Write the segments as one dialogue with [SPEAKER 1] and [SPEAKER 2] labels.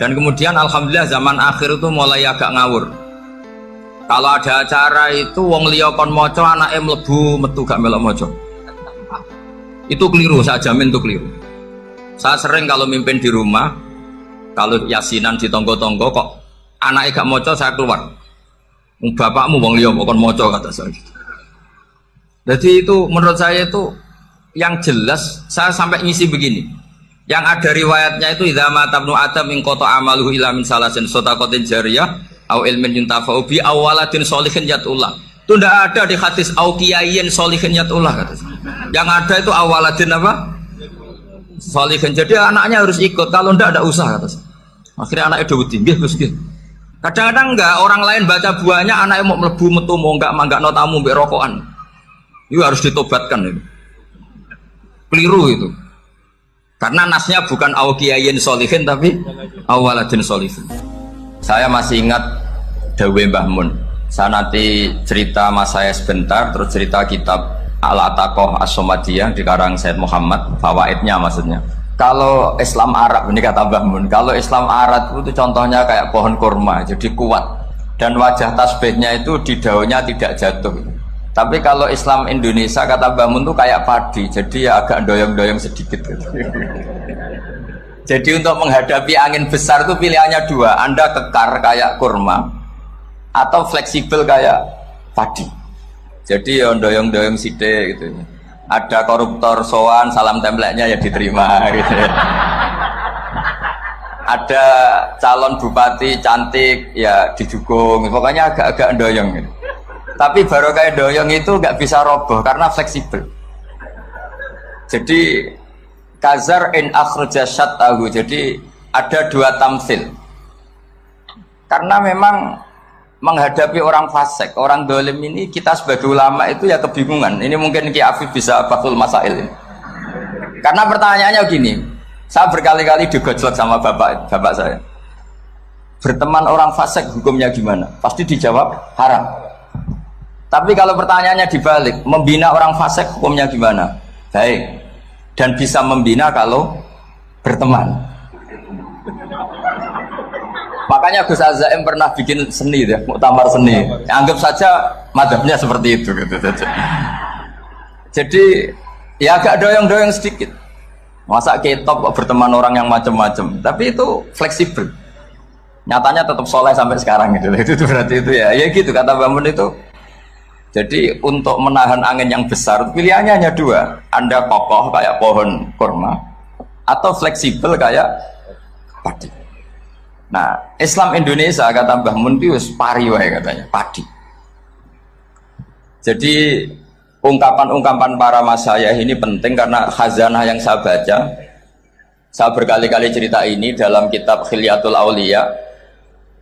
[SPEAKER 1] Dan kemudian alhamdulillah zaman akhir itu mulai agak ngawur. Kalau ada acara itu wong liya kon maca anake mlebu metu gak melok maca. Itu keliru, saya jamin itu keliru. Saya sering kalau mimpin di rumah, kalau yasinan di tonggo-tonggo kok anaknya gak maca saya keluar. Bapakmu wong liya kon maca kata saya. Jadi itu menurut saya itu yang jelas saya sampai ngisi begini. Yang ada riwayatnya itu idza mata ibnu adam min qata amaluhu ila min salasin shadaqatin jariyah au ilmin yuntafa'u bi aw waladin sholihin yatullah. Itu tidak ada di hadis au kiyayin sholihin yatullah kata. Yang ada itu awaladin apa? Sholihin. Jadi anaknya harus ikut, kalau tidak ada usaha kata. Akhirnya anaknya dawuh tinggi Gus nggih. Kadang-kadang enggak, orang lain baca buahnya anaknya mau mlebu metu mau enggak manggakno tamu mbek rokokan. Itu harus ditobatkan itu. Keliru itu. Karena nasnya bukan awkiyayin solihin tapi awaladin solihin. Saya masih ingat Dawe Mbah Mun. Saya nanti cerita mas saya sebentar, terus cerita kitab Al-Ataqoh As-Somadiyah dikarang Said Muhammad, fawaidnya maksudnya. Kalau Islam Arab, ini kata Mbah Mun, kalau Islam Arab itu contohnya kayak pohon kurma, jadi kuat. Dan wajah tasbihnya itu di daunnya tidak jatuh. Tapi kalau Islam Indonesia kata Mbah Mun itu kayak padi, jadi ya agak doyong-doyong sedikit gitu. Jadi untuk menghadapi angin besar itu pilihannya dua, Anda kekar kayak kurma atau fleksibel kayak padi. Jadi ya doyong-doyong sithik gitu. Ada koruptor sowan, salam templeknya ya diterima gitu. Ada calon bupati cantik ya didukung, pokoknya agak-agak doyong gitu. Tapi baru kayak doyong itu nggak bisa roboh karena fleksibel. Jadi kazar in akhraja syatahu. Jadi ada dua tamsil. Karena memang menghadapi orang fasik, orang dolim ini kita sebagai ulama itu ya kebingungan. Ini mungkin Ki Afif bisa batul masail ini. Karena pertanyaannya gini, saya berkali-kali digojlok sama bapak saya. Berteman orang fasik hukumnya gimana? Pasti dijawab haram. Tapi kalau pertanyaannya dibalik, membina orang fasik hukumnya gimana? Baik. Dan bisa membina kalau berteman. Makanya Gus Azaim pernah bikin seni deh, muktamar seni. Anggap saja madhabnya seperti itu gitu. Jadi ya agak doyong-doyong sedikit. Masa ketop berteman orang yang macam-macam. Tapi itu fleksibel. Nyatanya tetap soleh sampai sekarang gitu. Itu berarti itu ya gitu kata Bamun itu. Jadi untuk menahan angin yang besar pilihannya hanya dua, Anda kokoh kayak pohon kurma atau fleksibel kayak padi. Nah Islam Indonesia kata Mbah Mun itu pari wae katanya, padi. Jadi ungkapan-ungkapan para masyayikh ini penting karena khazanah yang saya baca. Saya berkali-kali cerita ini dalam kitab Khilyatul Auliya.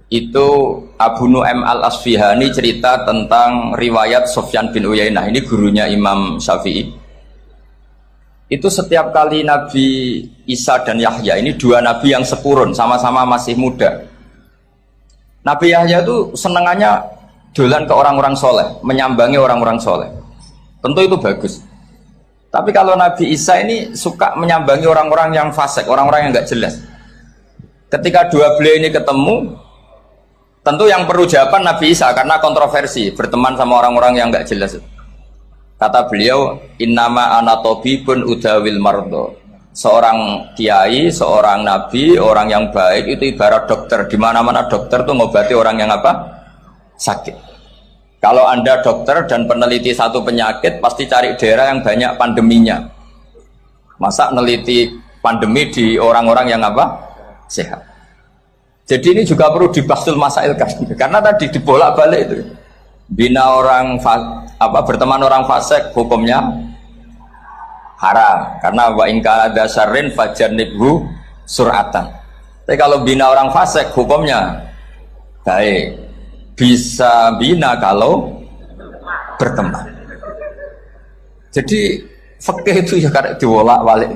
[SPEAKER 1] Itu Abu Nu'aim Al-Asfihani cerita tentang riwayat Sufyan bin Uyainah, ini gurunya Imam Syafi'i. Itu setiap kali Nabi Isa dan Yahya, ini dua nabi yang sepurun, sama-sama masih muda. Nabi Yahya itu senengannya dolan ke orang-orang soleh, menyambangi orang-orang soleh. Tentu itu bagus. Tapi kalau Nabi Isa ini suka menyambangi orang-orang yang fasik, orang-orang yang nggak jelas. Ketika dua beliau ini ketemu, tentu yang perlu jawaban Nabi Isa karena kontroversi berteman sama orang-orang yang nggak jelas. Kata beliau, innama ana tabibun udawil mardo. Seorang kiai, seorang nabi, orang yang baik itu ibarat dokter. Di mana-mana dokter tuh ngobati orang yang apa? Sakit. Kalau Anda dokter dan peneliti satu penyakit, pasti cari daerah yang banyak pandeminya. Masa neliti pandemi di orang-orang yang apa? Sehat. Jadi ini juga perlu dibasul masailkan karena tadi dibolak-balik itu. Bina orang berteman orang fasik hukumnya haram karena wa in kana dasarin fajanibhu sur'atan. Tapi kalau bina orang fasik hukumnya baik. Bisa bina kalau berteman. Jadi fikih itu ya karena dibolak-balik.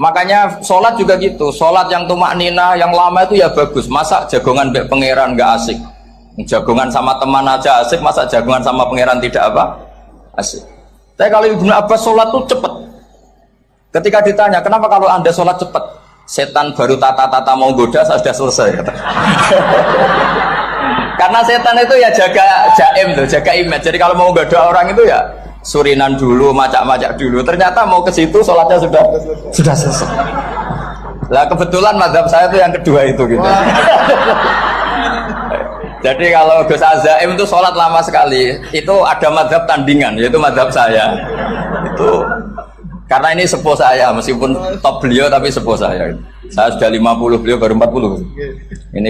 [SPEAKER 1] Makanya sholat juga gitu, sholat yang tumaknina yang lama itu ya bagus. Masa jagongan mbek pangeran nggak asik, jagongan sama teman aja asik, masa jagongan sama pangeran tidak apa asik. Tapi kalau Ibnu Abbas sholat tuh cepet. Ketika ditanya kenapa kalau Anda sholat cepet, setan baru tata-tata mau goda saya sudah selesai kata. Karena setan itu ya jaga jaim tuh, jaga image. Jadi kalau mau goda orang itu ya surinan dulu, macak-macak dulu. Ternyata mau ke situ sholatnya sudah selesai. Lah kebetulan mazhab saya itu yang kedua itu gitu. Jadi kalau Gus Azaim itu sholat lama sekali. Itu ada mazhab tandingan, yaitu mazhab saya. Itu karena ini sepuh saya, meskipun top beliau tapi sepuh saya. Saya sudah 50, beliau baru 40. Ini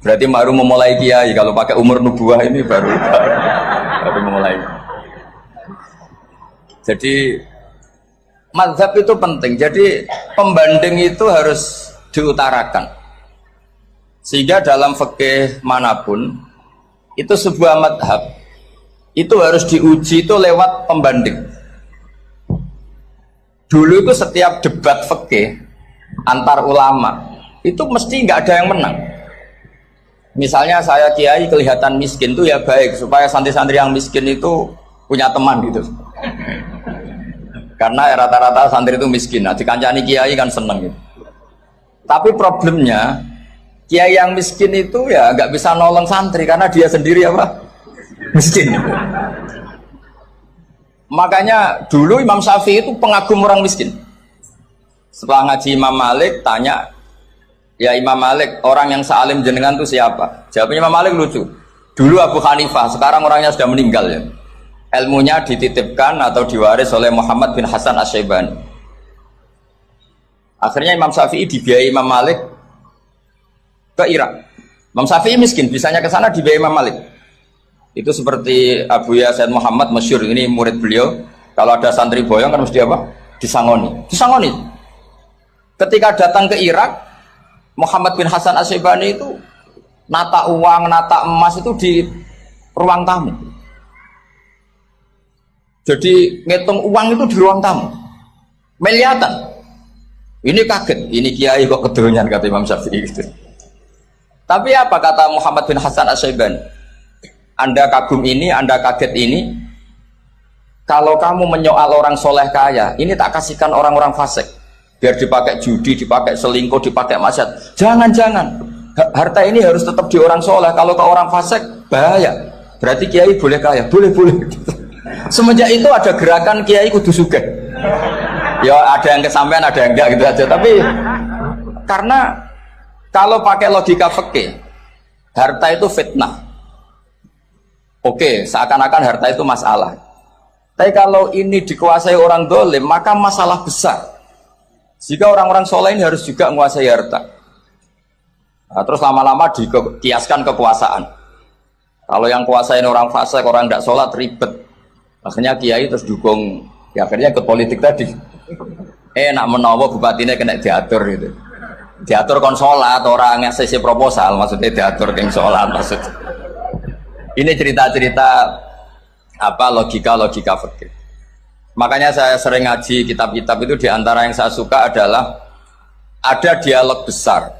[SPEAKER 1] berarti baru memulai kiai. Kalau pakai umur nubuah ini baru memulai. Jadi mazhab itu penting. Jadi pembanding itu harus diutarakan. Sehingga dalam fikih manapun itu sebuah madhab itu harus diuji itu lewat pembanding. Dulu itu setiap debat fikih antar ulama itu mesti nggak ada yang menang. Misalnya saya kiai kelihatan miskin itu ya baik supaya santri-santri yang miskin itu punya teman gitu. Karena rata-rata santri itu miskin. Nah, dikancani kiai kan seneng gitu. Tapi problemnya kiai yang miskin itu ya nggak bisa nolong santri karena dia sendiri apa? Miskin. Makanya dulu Imam Syafi'i itu pengagum orang miskin. Setelah ngaji Imam Malik tanya, ya Imam Malik orang yang salim jenengan itu siapa? Jawabnya Imam Malik lucu. Dulu Abu Hanifah, sekarang orangnya sudah meninggal ya. Ilmunya dititipkan atau diwaris oleh Muhammad bin Hasan Asy-Syaibani. Akhirnya Imam Syafi'i dibiayai Imam Malik ke Irak. Imam Syafi'i miskin, bisanya ke sana dibiayai Imam Malik. Itu seperti Abu Yasin Muhammad masyhur, ini murid beliau. Kalau ada santri boyong kan mesti apa? Disangoni. Ketika datang ke Irak, Muhammad bin Hasan Asy-Syaibani itu nata uang, nata emas itu di ruang tamu. Jadi ngitung uang itu di ruang tamu. Miliatan. Ini kaget, ini kiai kok kedonyan kata Imam Syafi'i gitu. Tapi apa kata Muhammad bin Hasan Asy-Syaibani? Anda kagum ini, Anda kaget ini. Kalau kamu menyoal orang soleh kaya, ini tak kasihkan orang-orang fasik. Biar dipakai judi, dipakai selingkuh, dipakai maksiat. Jangan-jangan. Harta ini harus tetap di orang soleh. Kalau ke orang fasik, bahaya. Berarti kiai boleh kaya, boleh. Semenjak itu ada gerakan kiai kudu sugih. Ya ada yang kesampaian, ada yang enggak gitu aja. Tapi karena kalau pakai logika fikih, harta itu fitnah. Oke, seakan-akan harta itu masalah. Tapi kalau ini dikuasai orang dolim, maka masalah besar. Jika orang-orang soleh ini harus juga menguasai harta. Nah, terus lama-lama dikiaskan kekuasaan. Kalau yang kuasain orang fasik, orang tidak sholat, ribet. Akhirnya kiai terus dukung, ya akhirnya ke politik tadi. Nak menawa bupatinya kena diatur gitu. Diatur kon sholat, orang yang sesi proposal, maksudnya diatur yang sholat maksudnya. Ini cerita-cerita apa logika fikih. Makanya saya sering ngaji kitab-kitab itu, diantara yang saya suka adalah ada dialog besar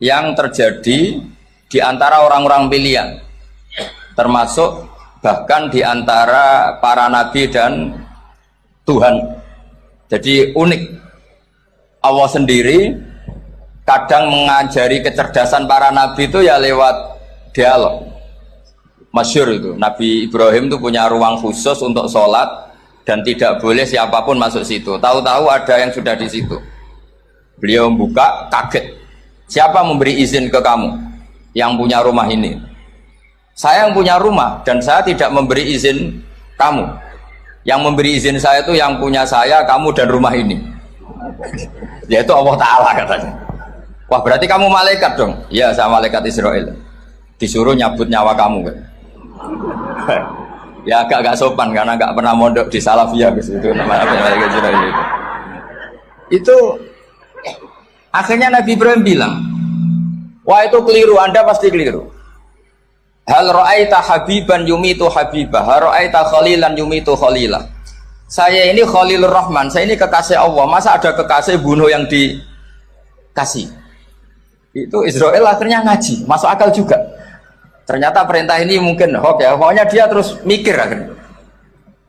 [SPEAKER 1] yang terjadi di antara orang-orang pilihan, termasuk bahkan di antara para nabi dan Tuhan. Jadi unik. Allah sendiri kadang mengajari kecerdasan para nabi itu ya lewat dialog. Masyhur itu, Nabi Ibrahim itu punya ruang khusus untuk sholat dan tidak boleh siapapun masuk situ. Tahu-tahu ada yang sudah di situ. Beliau membuka, kaget. Siapa memberi izin ke kamu yang punya rumah ini? Saya yang punya rumah dan saya tidak memberi izin kamu. Yang memberi izin saya itu yang punya saya, kamu dan rumah ini. Yaitu Allah Ta'ala katanya. Wah berarti kamu malaikat dong? Iya, saya malaikat Israel. Disuruh nyabut nyawa kamu kan? Ya agak sopan karena nggak pernah mondok di Salafiyah gitu. Itu namanya malaikat Israel itu. Itu akhirnya Nabi Ibrahim bilang, wah itu keliru, Anda pasti keliru. Hal ra'aita habiban yumitu habibah, hal ra'aita khalilan yumitu khalilah. Saya ini Khalilur Rahman, saya ini kekasih Allah. Masa ada kekasih bunuh yang dikasih? Itu Israel akhirnya ngaji, masuk akal juga. Ternyata perintah ini mungkin hoax ya. Pokoknya dia terus mikir akhirnya.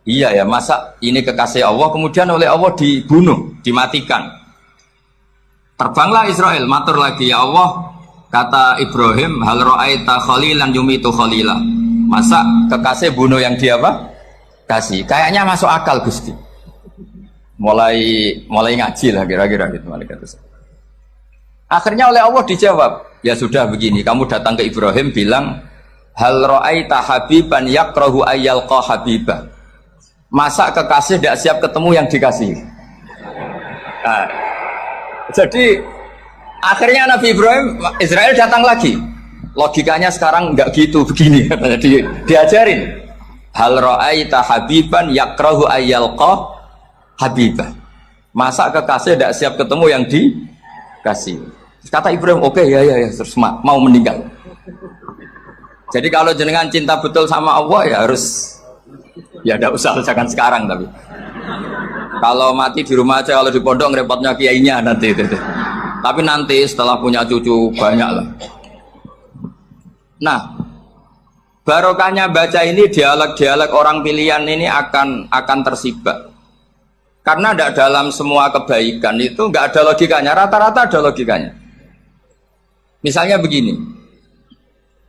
[SPEAKER 1] Iya ya, masa ini kekasih Allah kemudian oleh Allah dibunuh, dimatikan. Terbanglah Israel, matur lagi, ya Allah, kata Ibrahim, hal ra'aita khalilan yumitu khalila. Masa kekasih bunuh yang dia apa? Kasih. Kayaknya masuk akal Gusti. Mulai ngaji lah kira-kira gitu malaikat itu. Akhirnya oleh Allah dijawab, ya sudah begini, kamu datang ke Ibrahim bilang, hal ra'aita habiban yakrahu ayyalqa habibah. Masa kekasih tidak siap ketemu yang dikasih. Nah, jadi akhirnya Nabi Ibrahim, Israel datang lagi. Logikanya sekarang enggak gitu, begini katanya diajarin. Hal ra'aita habiban yakrahu ayyalqa habibah. Masa kekasih tidak siap ketemu yang dikasih. Kata Ibrahim, oke, ya terus mau meninggal. Jadi kalau jenengan cinta betul sama Allah ya harus, ya tidak usah jangan sekarang, tapi kalau mati di rumah aja, kalau di pondok ngerepotnya kiainya nanti itu. Tapi nanti setelah punya cucu banyak lah. Nah, barokahnya baca ini, dialog-dialog orang pilihan ini akan tersibak. Karena tidak dalam semua kebaikan itu nggak ada logikanya, rata-rata ada logikanya. Misalnya begini,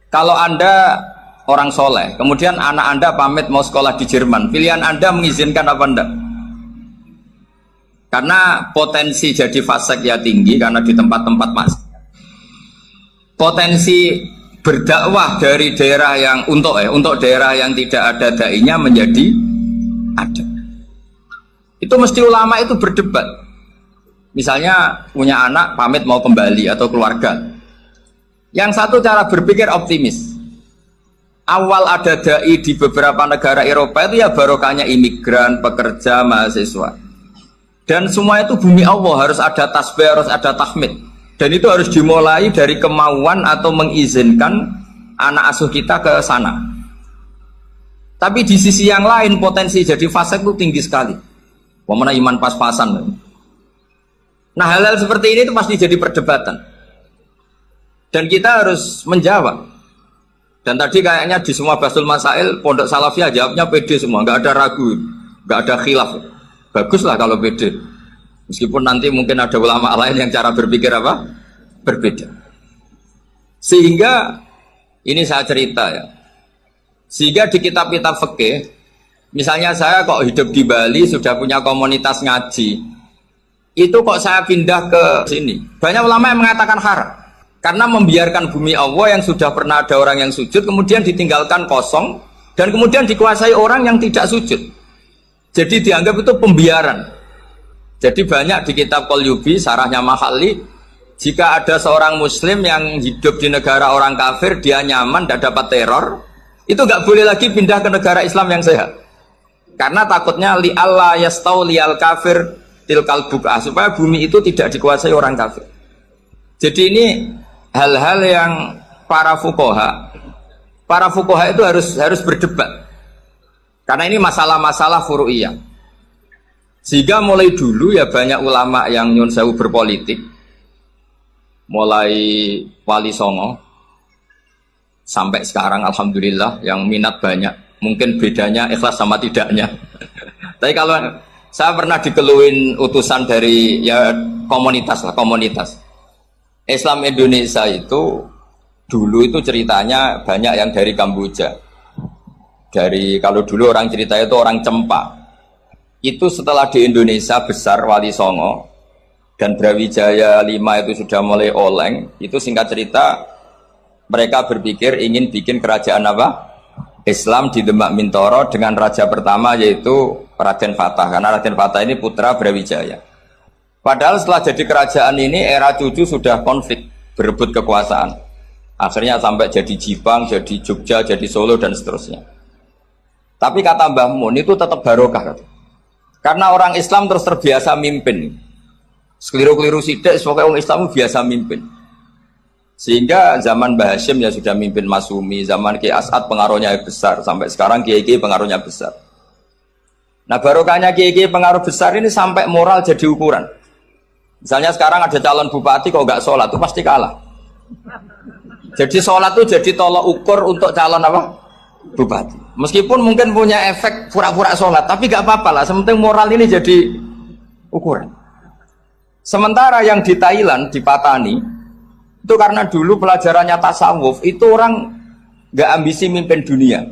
[SPEAKER 1] kalau Anda orang soleh, kemudian anak Anda pamit mau sekolah di Jerman, pilihan Anda mengizinkan apa enggak? Karena potensi jadi fasik ya tinggi, karena di tempat-tempat mas. Potensi berdakwah dari daerah yang untuk daerah yang tidak ada dai-nya menjadi ada. Itu mesti ulama itu berdebat. Misalnya punya anak pamit mau kembali atau keluarga. Yang satu cara berpikir optimis. Awal ada dai di beberapa negara Eropa itu ya barokahnya imigran, pekerja, mahasiswa. Dan semua itu bumi Allah, harus ada tasbih, harus ada tahmid. Dan itu harus dimulai dari kemauan atau mengizinkan anak asuh kita ke sana. Tapi di sisi yang lain potensi jadi fasik itu tinggi sekali. Wamana iman pas-pasan. Nah hal-hal seperti ini itu pasti jadi perdebatan. Dan kita harus menjawab. Dan tadi kayaknya di semua Basul Masail Pondok Salafiyah jawabnya pede semua, nggak ada ragu, nggak ada khilaf. Baguslah kalau pede. Meskipun nanti mungkin ada ulama lain yang cara berpikir apa? Berbeda. Sehingga ini saya cerita ya. Sehingga di kitab-kitab fikih, misalnya saya kok hidup di Bali sudah punya komunitas ngaji, itu kok saya pindah ke sini. Banyak ulama yang mengatakan haram. Karena membiarkan bumi Allah yang sudah pernah ada orang yang sujud, kemudian ditinggalkan kosong, dan kemudian dikuasai orang yang tidak sujud. Jadi dianggap itu pembiaran. Jadi banyak di kitab Qalyubi, sarahnya Mahalli, jika ada seorang muslim yang hidup di negara orang kafir, dia nyaman, tidak dapat teror, itu nggak boleh lagi pindah ke negara Islam yang sehat. Karena takutnya li'alla yastauliyal kafir tilkal buk'ah, supaya bumi itu tidak dikuasai orang kafir. Jadi ini hal-hal yang para fuqaha itu harus berdebat. Karena ini masalah-masalah furu'iyah. Sehingga mulai dulu ya banyak ulama yang nyun sewu berpolitik, mulai Wali Songo sampai sekarang alhamdulillah yang minat banyak. Mungkin bedanya ikhlas sama tidaknya. Tapi kalau saya pernah dikeluhin utusan dari ya komunitas. Islam Indonesia itu dulu itu ceritanya banyak yang dari Kamboja. Kalau dulu orang cerita itu orang Cempa. Itu setelah di Indonesia besar Wali Songo dan Brawijaya 5 itu sudah mulai oleng, itu singkat cerita mereka berpikir ingin bikin kerajaan apa? Islam di Demak Mintoro dengan raja pertama yaitu Raden Fatah, karena Raden Fatah ini putra Brawijaya. Padahal setelah jadi kerajaan ini era cucu sudah konflik, berebut kekuasaan. Akhirnya sampai jadi Jipang, jadi Jogja, jadi Solo dan seterusnya. Tapi kata Mbah Mun itu tetap barokah. Karena orang Islam terus terbiasa mimpin. Sekeliru-keliru sidik, pokoknya orang Islam biasa mimpin. Sehingga zaman Mbah Hashim ya sudah mimpin Masumi, zaman Ki As'ad pengaruhnya besar, sampai sekarang Kiai pengaruhnya besar. Nah barokahnya Kiai pengaruh besar ini sampai moral jadi ukuran. Misalnya sekarang ada calon bupati kok nggak sholat, itu pasti kalah. Jadi sholat itu jadi tolok ukur untuk calon apa? Bupati. Meskipun mungkin punya efek pura-pura sholat, tapi gak apa-apa lah. Sementing moral ini jadi ukuran. Sementara yang di Thailand, di Patani, itu karena dulu pelajarannya tasawuf, itu orang nggak ambisi mimpin dunia.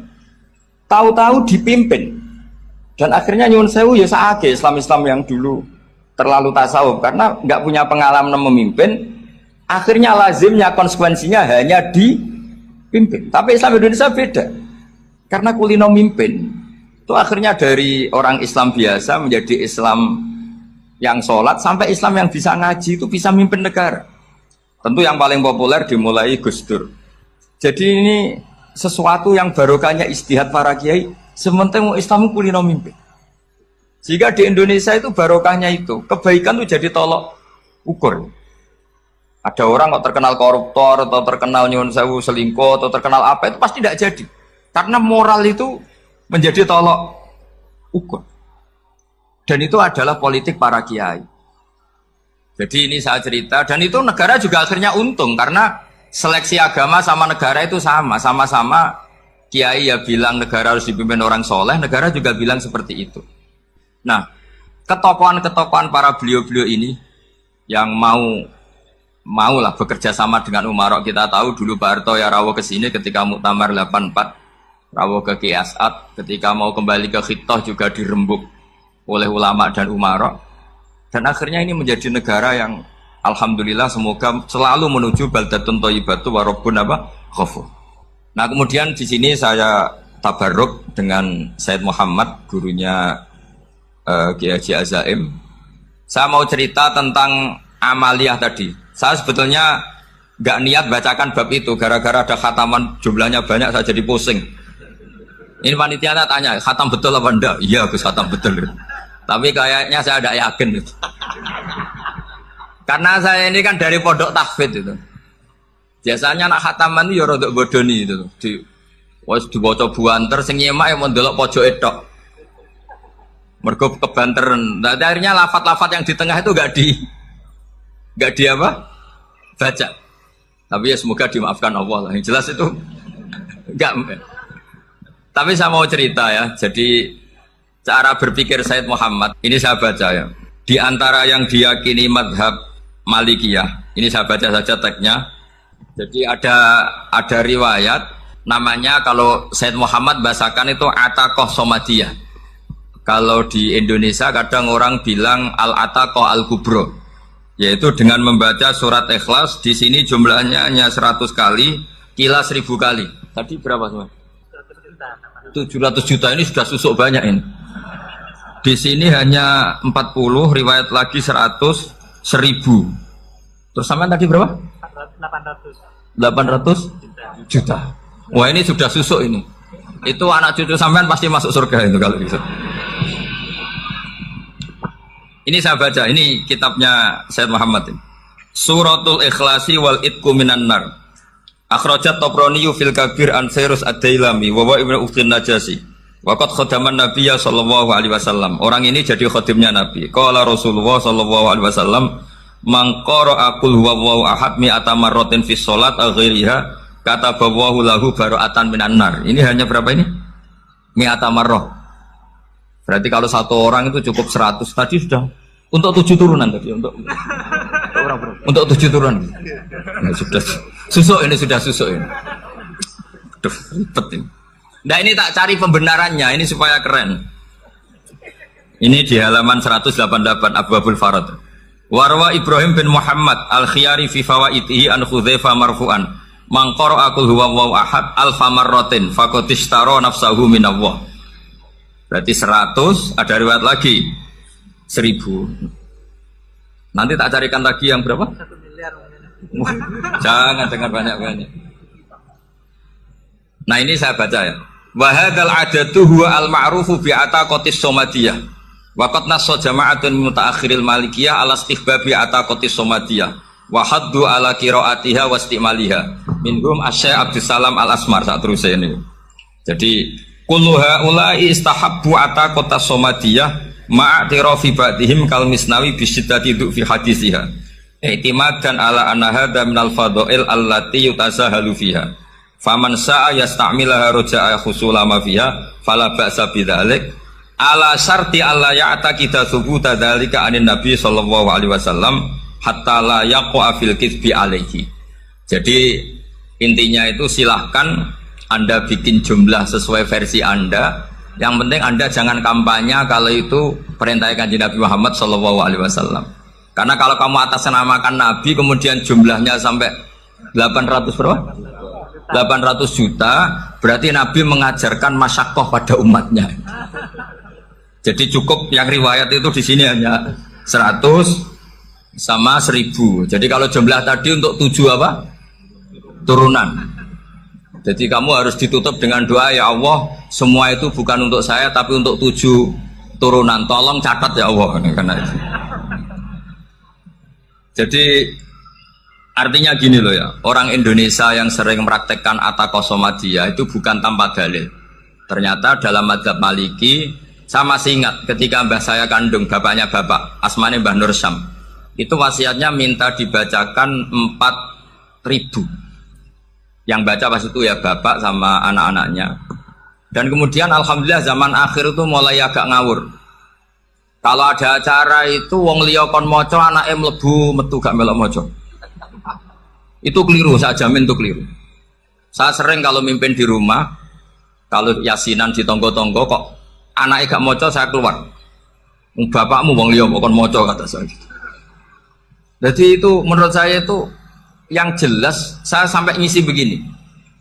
[SPEAKER 1] Tahu-tahu dipimpin. Dan akhirnya nyuwun sewu ya saake Islam-Islam yang dulu terlalu tasawuf karena nggak punya pengalaman memimpin, akhirnya lazimnya konsekuensinya hanya dipimpin. Tapi Islam Indonesia beda. Karena kulino mimpin, itu akhirnya dari orang Islam biasa menjadi Islam yang sholat sampai Islam yang bisa ngaji itu bisa mimpin negara. Tentu yang paling populer dimulai Gus Dur. Jadi ini sesuatu yang barokahnya istihad para kiai. Sementara Islam kulino mimpin. Jika di Indonesia itu barokahnya itu kebaikan itu jadi tolok ukur. Ada orang kok terkenal koruptor atau terkenal nyuwun sewu selingkuh atau terkenal apa itu pasti tidak jadi. Karena moral itu menjadi tolok ukur. Dan itu adalah politik para kiai. Jadi ini saya cerita, dan itu negara juga akhirnya untung karena seleksi agama sama negara itu sama-sama kiai ya bilang negara harus dipimpin orang soleh, negara juga bilang seperti itu. Nah, ketokohan-ketokohan para beliau-beliau ini yang mau lah bekerja sama dengan Umarok. Kita tahu dulu Pak Harto ya rawuh ke sini ketika Muktamar 84, rawuh ke Ki As'ad, ketika mau kembali ke Khittah juga dirembuk oleh ulama dan Umarok. Dan akhirnya ini menjadi negara yang alhamdulillah semoga selalu menuju baldatun thayyibatu wa rabbun ghafur. Nah, kemudian di sini saya tabarruk dengan Said Muhammad, gurunya Kiai Haji Azaim. Saya mau cerita tentang amaliyah tadi. Saya sebetulnya nggak niat bacakan bab itu, gara-gara ada khataman jumlahnya banyak saya jadi pusing. Ini panitia tanya, khatam betul apa enggak? Iya, Gus, khatam betul. Tapi kayaknya saya tidak yakin itu. Karena saya ini kan dari pondok tahfidz itu. Biasanya anak khataman itu ya rada bodoni itu. Wis dibaca buanter sing nyemak ya mendelok pojoke tok. Mergo kebanteren. Nah, akhirnya lafat-lafat yang di tengah itu enggak di apa? Baca. Tapi ya semoga dimaafkan Allah lah. Yang jelas itu enggak. Tapi saya mau cerita ya. Jadi cara berpikir Said Muhammad ini saya baca ya. Di antara yang diyakini madhab Malikiyah, ini saya baca saja teksnya. Jadi ada riwayat namanya, kalau Said Muhammad bahasakan itu Ataqah Somadiyah. Kalau di Indonesia kadang orang bilang Al-Ataqah Al-Kubro, yaitu dengan membaca surat Ikhlas. Di sini jumlahnya hanya 100 kali, kila 1000 kali. Tadi berapa semua? 700 juta, ini sudah susuk banyak ini. Di sini hanya 40, riwayat lagi 100, 1000. Terus sampai tadi berapa? 800 juta. Wah, ini sudah susuk ini. Itu anak cucu sampean pasti masuk surga itu kalau bisa. Ini saya baca, ini kitabnya Said Muhammad ini. Suratul Ikhlasi wal Itqu minan nar. Akhrajat Tabrani fil Kabir an Sayrus ad-Dailami wa ibnu Uftin Najasi. Waqat khadaman Nabiya sallallahu alaihi wasallam. Orang ini jadi khadimnya Nabi. Qala Rasulullah sallallahu alaihi wasallam, "Man qara'a qul huwallahu ahad mi'ata marratin fi shalat ghairiha katabahu lahu bara'atan minan nar." Ini hanya berapa ini? Mi'ata marrah. Berarti kalau satu orang itu cukup 100. Tadi sudah untuk 7 turunan tadi, untuk orang berapa? Untuk 7 turunan. Nah, sudah susuk ini, sudah susuk ini. Aduh, ribet ini. Nah, ini tak cari pembenarannya, ini supaya keren. Ini di halaman 188 Abwabul Farad. Warwa Ibrahim bin Muhammad al-Khiyari fi fawaitihi an Khudzaifa marfu'an. Man qara'a qul huwallahu ahad alfa marratin faqad ishtara nafsahu minallah. Berarti 100, ada riwayat lagi 1000. Nanti tak carikan lagi yang berapa?
[SPEAKER 2] 1 miliar.
[SPEAKER 1] Jangan dengar banyak-banyak. Nah, ini saya baca ya. Wa hadzal adatu huwa al-ma'rufu bi ataqatis somadiyah. Wa qad nassa jama'atun mutaakhiril malikiyah ala istihbabi ataqatis somadiyah. Wa haddu ala qiraatiha wa istimaliha. Minhum Asy-Syaikh Abdus Salam Al-Asmar saat terus ini. Jadi kullu haula'i istahabbu ataqatas somadiyah ma'atirafi ba'dihim kal misnawi bi syiddati fi hadisiha. I'timadan ala anna hadza minal fadha'il allati yutasahalu fiha. Faman sa'a yasta'milaha roja'a khusula ma fiha fala ba'sa bidzalik ala syarti alla ya'taqida thubuta dzalika anin nabi sallallahu alaihi wasallam hatta la yaqa fil kitsbi alaihi. Jadi intinya itu silahkan Anda bikin jumlah sesuai versi Anda. Yang penting Anda jangan kampanye kalau itu perintah Kanjeng Nabi Muhammad sallallahu alaihi wasallam. Karena kalau kamu atasnamakan Nabi kemudian jumlahnya sampai 800 berapa? 800 juta, berarti Nabi mengajarkan masyaqqah pada umatnya. Jadi cukup yang riwayat itu di sini hanya 100 sama 1000. Jadi kalau jumlah tadi untuk 7 apa? Turunan. Jadi kamu harus ditutup dengan doa, ya Allah, semua itu bukan untuk saya tapi untuk 7 turunan. Tolong catat ya Allah. Karena itu. Jadi artinya gini loh ya, orang Indonesia yang sering mempraktekkan atakosomadiyah itu bukan tanpa dalil. Ternyata dalam madzhab Maliki, saya masih ingat ketika mbah saya kandung, bapaknya bapak, asmane Mbah Nur Syam, itu wasiatnya minta dibacakan 4.000. Yang baca pas itu ya bapak sama anak-anaknya. Dan kemudian alhamdulillah zaman akhir itu mulai agak ngawur. Kalau ada acara itu wong liya kon maca anake mlebu metu gak melok maca. Itu keliru, saya jamin itu keliru. Saya sering kalau mimpin di rumah, kalau yasinan di tonggo-tonggo kok anaknya gak maca, saya keluar. Bapakmu wong liya kok kon maca kata saya. Jadi itu menurut saya itu yang jelas, saya sampai ngisi begini.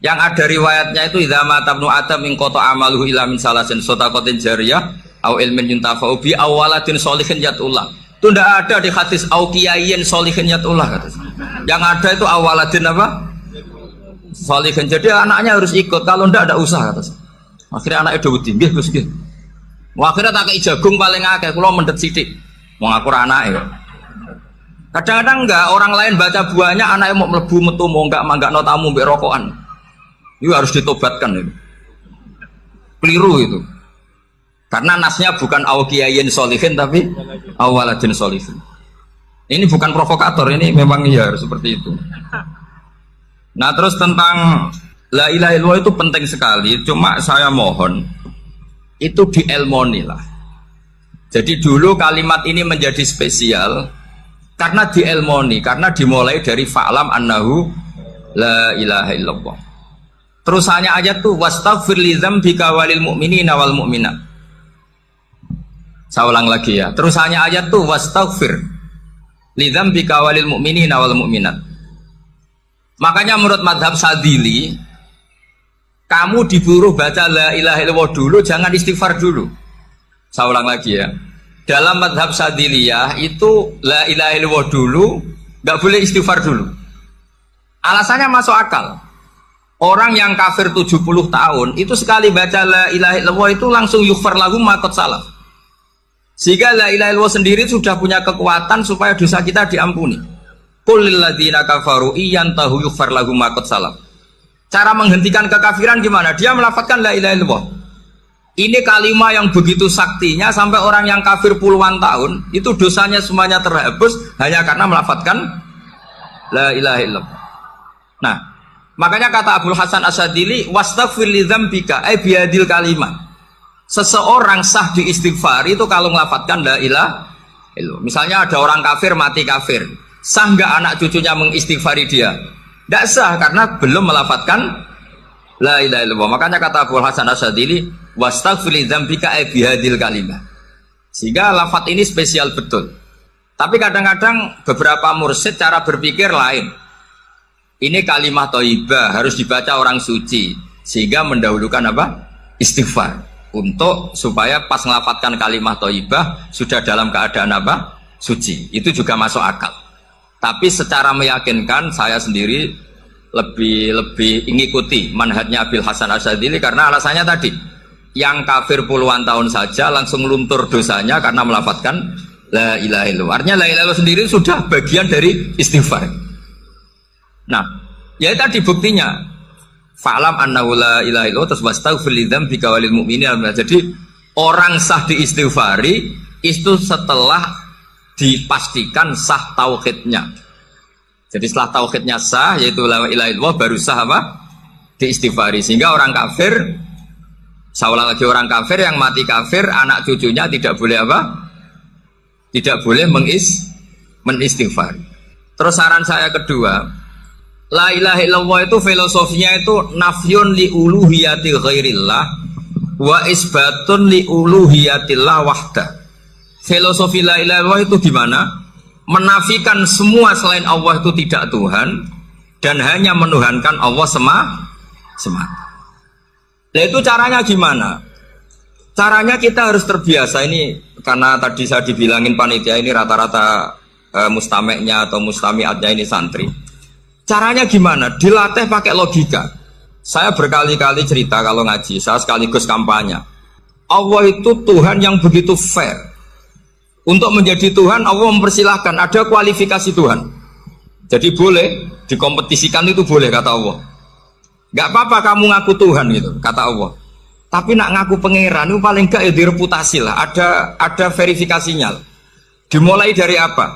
[SPEAKER 1] Yang ada riwayatnya itu idza mata ibnu adam min qata amaluhu ila min salasin shadaqatin jariyah au ilmin yuntafa'u bi awaladin sholihin yatullah. Itu tidak ada di hadis au kiyayin sholihin yatullah kata. Yang ada itu awaladin apa? Sholihin. Jadi anaknya harus ikut, kalau tidak usah kata. Akhirnya anaknya udah wedi, nggih Gus nggih. Akhirnya tak kei jagung paling akeh, kula mendet sithik. Wong aku ora anake. Kadang-kadang enggak, orang lain baca buahnya, anaknya mau mlebu metu mau enggak manggakno tamu mbek rokokan. Itu harus ditobatkan itu. Keliru itu. Karena nasnya bukan awkiyayin solihin tapi awaladin solihin. Ini bukan provokator, ini memang iya harus seperti itu. Nah terus tentang la ilaha illallah itu penting sekali. Cuma saya mohon itu dielmoni lah. Jadi dulu kalimat ini menjadi spesial karena dielmoni, karena dimulai dari fa'lam annahu la ilaha illallah. Terusannya ayat tuh wastaghfir li dzambika walil mu'minina wal mu'minat. Saya ulang lagi ya. Terusannya ayat tuh wastaghfir li dzambika walil mu'minina wal mu'minat. Makanya menurut madhab Sadili, kamu disuruh baca la ilaha illallah dulu, jangan istighfar dulu. Saya ulang lagi ya. Dalam madhab Sadiliyah itu la ilaha illallah dulu, nggak boleh istighfar dulu. Alasannya masuk akal. Orang yang kafir 70 tahun itu sekali baca la ilaha illallah itu langsung yughfar lahum ma qad salaf. Sehingga la ilaha illallah sendiri sudah punya kekuatan supaya dosa kita diampuni. Qul lil ladzina kafaru iyantahu yughfar lahum ma qad salaf. Cara menghentikan kekafiran gimana? Dia melafadzkan la ilaha illallah. Ini kalimat yang begitu saktinya sampai orang yang kafir puluhan tahun itu dosanya semuanya terhapus hanya karena melafadzkan la ilaha illallah. Nah, makanya kata Abdul Hasan Asyadili, wastaghfir li dzambika ay biadil kalimat. Seseorang sah di istighfar itu kalau melafadzkan la ilaha illallah. Misalnya ada orang kafir mati kafir, sah enggak anak cucunya mengistighfari dia? Tidak sah karena belum melafadzkan la ilaha illallah. Makanya kata Abdul Hasan Asyadili, wastaghfir li dzambika ay biadil kalimat. Sehingga lafadz ini spesial betul. Tapi kadang-kadang beberapa mursyid cara berpikir lain. Ini kalimat thayyibah harus dibaca orang suci sehingga mendahulukan apa? Istighfar untuk supaya pas ngelafatkan kalimat thayyibah sudah dalam keadaan apa? Suci. Itu juga masuk akal. Tapi secara meyakinkan saya sendiri lebih mengikuti manhajnya Abil Hasan Asyadili karena alasannya tadi yang kafir puluhan tahun saja langsung luntur dosanya karena melafatkan la ilaha illallah. Artinya la ilaha illallah sendiri sudah bagian dari istighfar. Nah, ya tadi buktinya fa'lam annahu la ilaha illallah terus wastaghfir li dzambika walil mu'minina. Jadi orang sah diistighfari itu setelah dipastikan sah tauhidnya. Jadi setelah tauhidnya sah yaitu la ilaha illallah baru sah apa? Diistighfari. Sehingga orang kafir Saya ulang lagi, orang kafir yang mati kafir, anak cucunya tidak boleh apa? Tidak boleh menistighfar. Terus saran saya kedua, la ilaha illallah itu filosofinya itu nafyun li uluhiyati ghairillah wa isbatun li uluhiyatillah wahda. Filosofi la ilaha illallah itu gimana? Menafikan semua selain Allah itu tidak Tuhan dan hanya menuhankan Allah semata. Nah itu caranya gimana? Caranya kita harus terbiasa ini, karena tadi saya dibilangin panitia ini rata-rata mustameknya atau mustamiatnya ini santri. Caranya gimana? Dilatih pakai logika. Saya berkali-kali cerita kalau ngaji, saya sekaligus kampanye. Allah itu Tuhan yang begitu fair. Untuk menjadi Tuhan, Allah mempersilahkan, ada kualifikasi Tuhan. Jadi boleh, dikompetisikan itu boleh, kata Allah. Gak apa-apa kamu ngaku Tuhan gitu, kata Allah. Tapi nak ngaku pangeran itu paling gak ya direputasi lah, ada verifikasinya. Dimulai dari apa?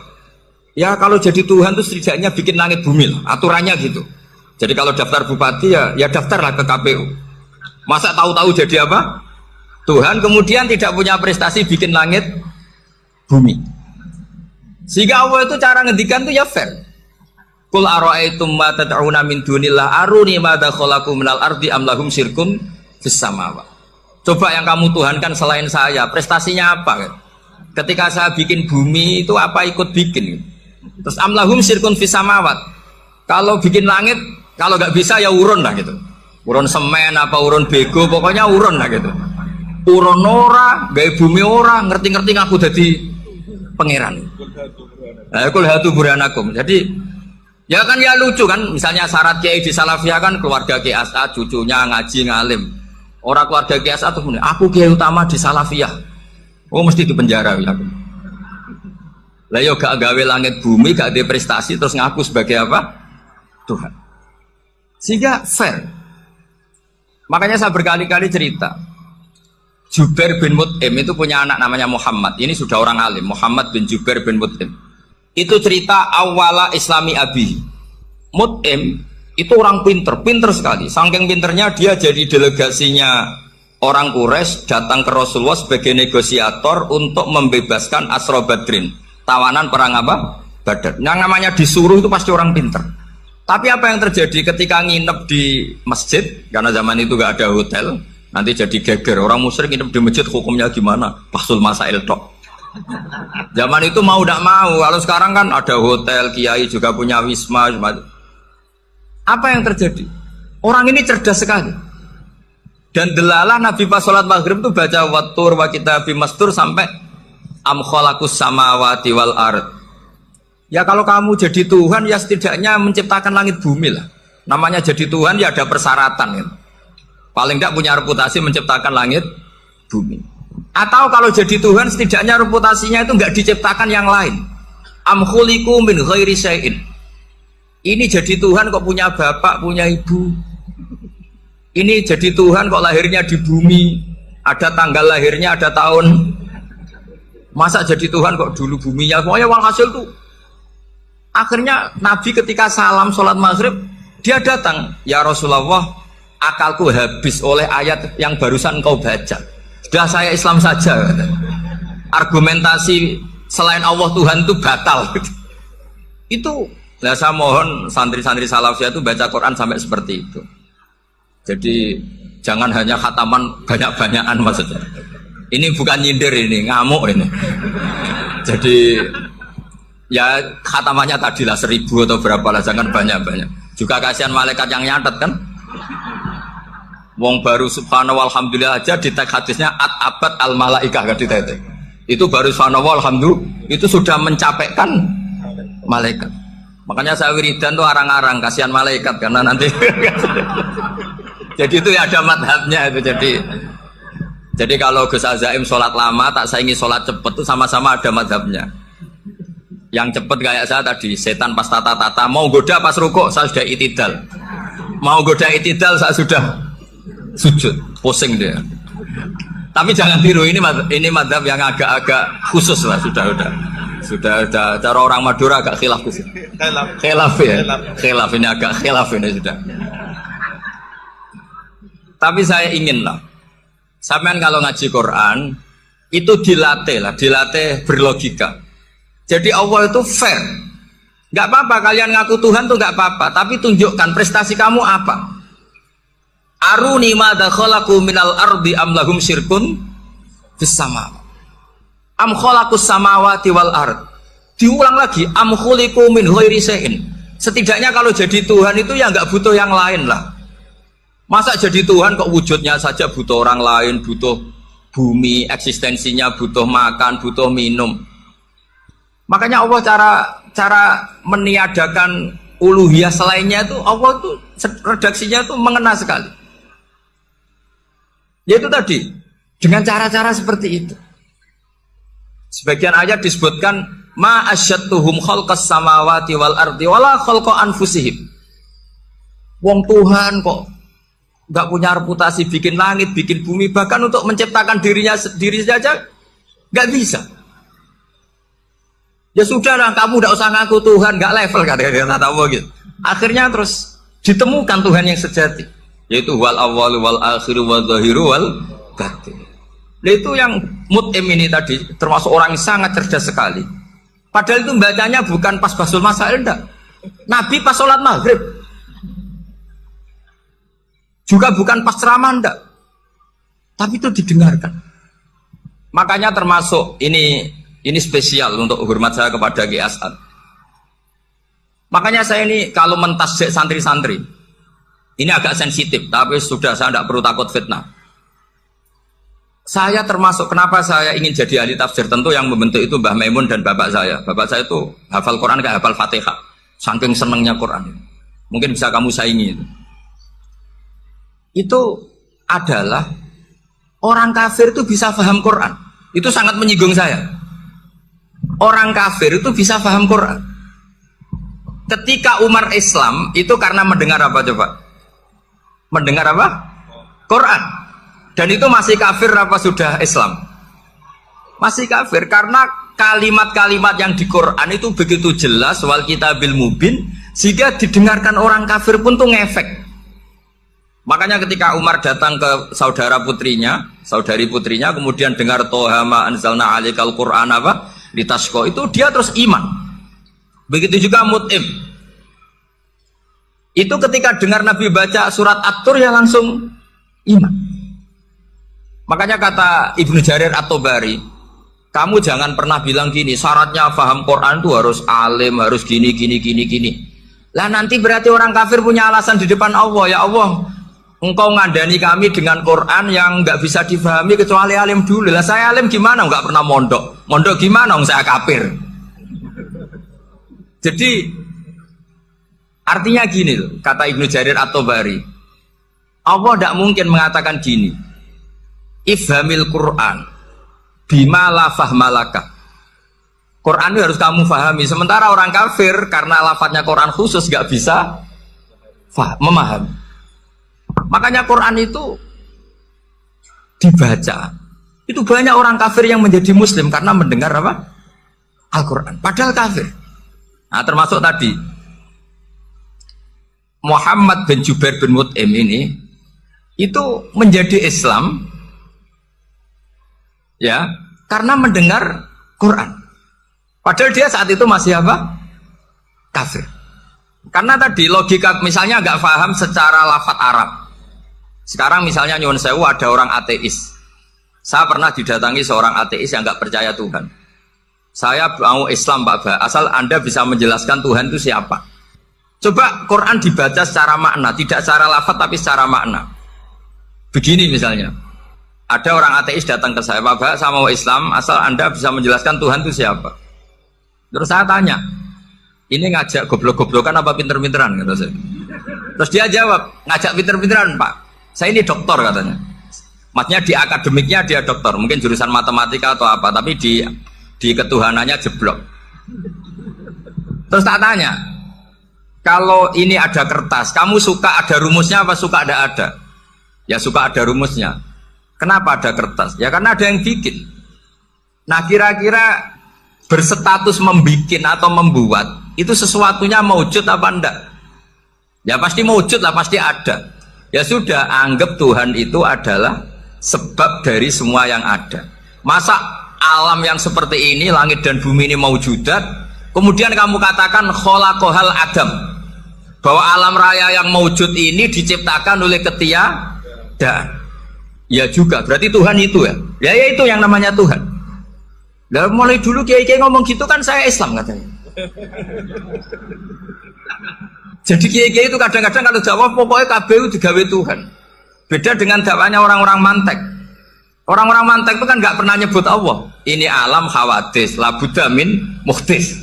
[SPEAKER 1] Ya kalau jadi Tuhan itu setidaknya bikin langit bumi lah, aturannya gitu. Jadi kalau daftar bupati ya daftarlah ke KPU. Masa tahu-tahu jadi apa? Tuhan kemudian tidak punya prestasi bikin langit bumi. Sehingga Allah itu cara ngendikan itu ya fair. Qul ara'aytum ma tad'una min dunillah aruni madza khalaqu minal ardi am lahum syirkun fis samawati. Coba yang kamu tuhankan selain saya, prestasinya apa? Ketika saya bikin bumi itu apa ikut bikin? Terus am lahum syirkun fis samawati. Kalau bikin langit, kalau nggak bisa ya urun lah gitu. Urun semen apa urun bego, pokoknya urun lah gitu. Urun ora, gawe bumi ora, ngerti-ngerti ngaku dadi pangeran. Kul hatu burhanakum. Jadi ya kan ya lucu kan, misalnya syarat kiai di Salafiyah kan keluarga Kiai As'ad, cucunya ngaji ngalim. Orang keluarga Kiai As'ad tuh aku kiai utama di Salafiyah. Oh mesti di penjara ya. Lah yo gak gawe langit bumi, gak ada prestasi terus ngaku sebagai apa? Tuhan. Sehingga fair. Makanya saya berkali-kali cerita. Jubair bin Mut'im itu punya anak namanya Muhammad. Ini sudah orang alim, Muhammad bin Jubair bin Mut'im. Itu cerita awala Islami Abi. Mut'im itu orang pinter sekali. Saking pinternya dia jadi delegasinya orang Quraisy datang ke Rasulullah sebagai negosiator untuk membebaskan Asra Badrin, tawanan perang apa? Badar. Yang namanya disuruh itu pasti orang pinter. Tapi apa yang terjadi ketika nginep di masjid? Karena zaman itu gak ada hotel, nanti jadi geger. Orang musyrik nginep di masjid hukumnya gimana? Bahsul masail tok. Zaman itu mau tidak mau, kalau sekarang kan ada hotel, kiai juga punya wisma. Apa yang terjadi? Orang ini cerdas sekali. Dan delalah Nabi pas sholat maghrib itu baca watur wa kitabim mastur sampai am khalaqus samawati wal ard. Ya kalau kamu jadi Tuhan ya setidaknya menciptakan langit bumi lah. Namanya jadi Tuhan ya ada persyaratan ya. Paling tidak punya reputasi menciptakan langit bumi. Atau kalau jadi Tuhan setidaknya reputasinya itu nggak diciptakan yang lain. Am khuliqu min ghairi syai'in. Ini jadi Tuhan kok punya bapak, punya ibu. Ini jadi Tuhan kok lahirnya di bumi, ada tanggal lahirnya, ada tahun. Masa jadi Tuhan kok dulu buminya? Pokoknya walhasil tuh. Akhirnya Nabi ketika salam sholat maghrib, dia datang. Ya Rasulullah, akalku habis oleh ayat yang barusan kau baca. Sudah saya Islam saja. Argumentasi selain Allah Tuhan itu batal. Itu, nah saya mohon santri-santri Salafiyah itu baca Quran sampai seperti itu. Jadi jangan hanya khataman banyak-banyakan maksudnya. Ini bukan nyindir ini, ngamuk ini. Jadi ya khatamannya tadilah 1000 atau berapa lah, jangan banyak-banyak. Juga kasihan malaikat yang nyatet kan. Wong baru subhanallah alhamdulillah aja di teks hadisnya at-abad al-malaikah kan ditetek. Itu baru subhanallah alhamdulillah itu sudah mencapaikan malaikat. Makanya saya wiridan tuh arang-arang kasihan malaikat karena nanti jadi itu ya ada madhabnya itu. Jadi kalau Gus Azaim sholat lama tak saingi sholat cepet tuh sama-sama ada madhabnya. Yang cepet kayak saya tadi setan pas tata-tata mau goda pas rukuk saya sudah itidal. Mau goda itidal saya sudah sujud, pusing dia. Tapi jangan tiru, ini madhab yang agak-agak khusus lah, sudah cara orang Madura agak khilaf khusus. Khilaf ya, khilaf ini agak khilaf ini sudah. Tapi saya inginlah Sampean kalau ngaji Quran itu dilatih berlogika. Jadi Allah itu fair. Nggak apa-apa kalian ngaku Tuhan tuh nggak apa-apa, tapi tunjukkan prestasi kamu apa. Aruni madza khalaqu minal ardi am lahum syirkun fis sama. Am khalaqus samawati wal ard. Diulang lagi, am khuliqu min ghairi syai'in. Setidaknya kalau jadi Tuhan itu ya nggak butuh yang lain lah. Masa jadi Tuhan kok wujudnya saja butuh orang lain, butuh bumi, eksistensinya butuh makan, butuh minum. Makanya Allah cara meniadakan uluhiyah selainnya itu Allah tuh redaksinya tuh mengena sekali. Yaitu tadi dengan cara-cara seperti itu. Sebagian ayat disebutkan ma asyattuhum khalqas samawati wal ardi wala khalqa anfusihim. Wong Tuhan kok nggak punya reputasi bikin langit, bikin bumi, bahkan untuk menciptakan diri saja nggak bisa. Ya sudah lah, kamu nggak usah ngaku Tuhan, nggak level kata gitu. Akhirnya terus ditemukan Tuhan yang sejati, yaitu wal awwalu wal akhiru wal zahiru wal batin. Nah, itu yang Mut'im ini tadi termasuk orang yang sangat cerdas sekali. Padahal itu bacanya bukan pas basul masail, enggak. Nabi pas sholat maghrib. Juga bukan pas ceramah, enggak. Tapi itu didengarkan. Makanya termasuk ini spesial untuk hormat saya kepada Ki As'ad. Makanya saya ini kalau mentasjik santri-santri, ini agak sensitif, tapi sudah saya tidak perlu takut fitnah. Saya termasuk kenapa saya ingin jadi ahli tafsir, tentu yang membentuk itu Mbah Maimun dan bapak saya. Bapak saya itu hafal Quran kayak hafal Fatihah, saking senengnya Quran. Mungkin bisa kamu saingi itu adalah orang kafir itu bisa paham Quran. Itu sangat menyinggung saya. Orang kafir itu bisa paham Quran. Ketika Umar Islam itu karena mendengar apa coba? Mendengar apa? Quran. Dan itu masih kafir apa sudah Islam? Masih kafir karena kalimat-kalimat yang di Quran itu begitu jelas wal kitabil mubin sehingga didengarkan orang kafir pun tuh ngefek. Makanya ketika Umar datang ke saudari putrinya, kemudian dengar Toha ma anzalna alaikal Qur'an apa? Litasqa, itu dia terus iman. Begitu juga Mut'im. Itu ketika dengar Nabi baca surat At-Tur ya langsung iman. Makanya kata Ibnu Jarir At-Tabari, kamu jangan pernah bilang gini, syaratnya paham Quran itu harus alim, harus gini. Lah nanti berarti orang kafir punya alasan di depan Allah, ya Allah, engkau ngandani kami dengan Quran yang nggak bisa difahami kecuali alim dulu. Lah saya alim gimana? Nggak pernah mondok. Mondok gimana? Saya kafir. Jadi artinya gini loh, kata Ibnu Jarir At-Tabari, Allah tidak mungkin mengatakan gini, ifhamil Quran bima la fahmalaka. Quran itu harus kamu fahami. Sementara orang kafir karena lafadznya Quran khusus nggak bisa memahami. Makanya Quran itu dibaca. Itu banyak orang kafir yang menjadi muslim karena mendengar apa? Al-Quran. Padahal kafir. Nah, termasuk tadi Muhammad bin Jubair bin Mut'im ini itu menjadi Islam ya karena mendengar Quran. Padahal dia saat itu masih apa? Kafir. Karena tadi logika misalnya nggak paham secara lafadz Arab. Sekarang misalnya nyuwun sewu ada orang ateis. Saya pernah didatangi seorang ateis yang nggak percaya Tuhan. Saya mau Islam Pak Ba, asal Anda bisa menjelaskan Tuhan itu siapa. Coba Quran dibaca secara makna, tidak secara lafadz tapi secara makna. Begini misalnya, ada orang ateis datang ke saya, Pak Ba, saya mau Islam, asal Anda bisa menjelaskan Tuhan itu siapa. Terus saya tanya, ini ngajak goblok-goblokan apa pinter-pinteran? Kata saya. Terus dia jawab, ngajak pinter-pinteran Pak. Saya ini doktor katanya. Maksudnya di akademiknya dia doktor, mungkin jurusan matematika atau apa, tapi di ketuhanannya jeblok. Terus tak tanya, kalau ini ada kertas, kamu suka ada rumusnya apa suka ada? Ya suka ada rumusnya. Kenapa ada kertas? Ya karena ada yang bikin. Nah kira-kira berstatus membikin atau membuat itu sesuatunya mewujud apa enggak? Ya pasti mewujud lah, pasti ada. Ya sudah, anggap Tuhan itu adalah sebab dari semua yang ada. Masa alam yang seperti ini, langit dan bumi ini maujudat, kemudian kamu katakan khalaqahal adam, bahwa alam raya yang maujud ini diciptakan oleh ketiadaan. Ya juga, berarti Tuhan itu ya. Ya itu yang namanya Tuhan. Lah mulai dulu kiai-kiai ngomong gitu kan saya Islam katanya. Jadi kiai-kiai itu kadang-kadang kalau jawab pokoknya KBU digawe Tuhan. Beda dengan dakwanya orang-orang mantek. Orang-orang mantek itu kan nggak pernah nyebut Allah. Ini alam hawadis, labudamin muhdis.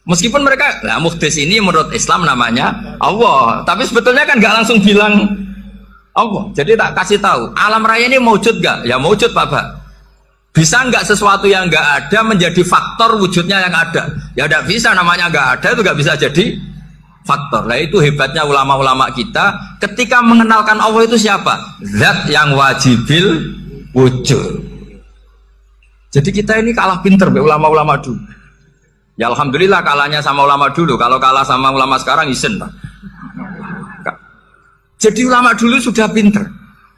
[SPEAKER 1] Meskipun mereka, nah muhdis ini menurut Islam namanya Allah. Tapi sebetulnya kan nggak langsung bilang Allah. Jadi tak kasih tahu, alam raya ini maujud gak? Ya maujud Pak. Bisa nggak sesuatu yang nggak ada menjadi faktor wujudnya yang ada? Ya tidak bisa, namanya nggak ada itu nggak bisa jadi faktor. Nah itu hebatnya ulama-ulama kita ketika mengenalkan Allah itu siapa? Zat yang wajibil wujud. Jadi kita ini kalah pinter be ulama-ulama dulu. Ya alhamdulillah kalahnya sama ulama dulu. Kalau kalah sama ulama sekarang isen Pak. Jadi ulama dulu sudah pinter.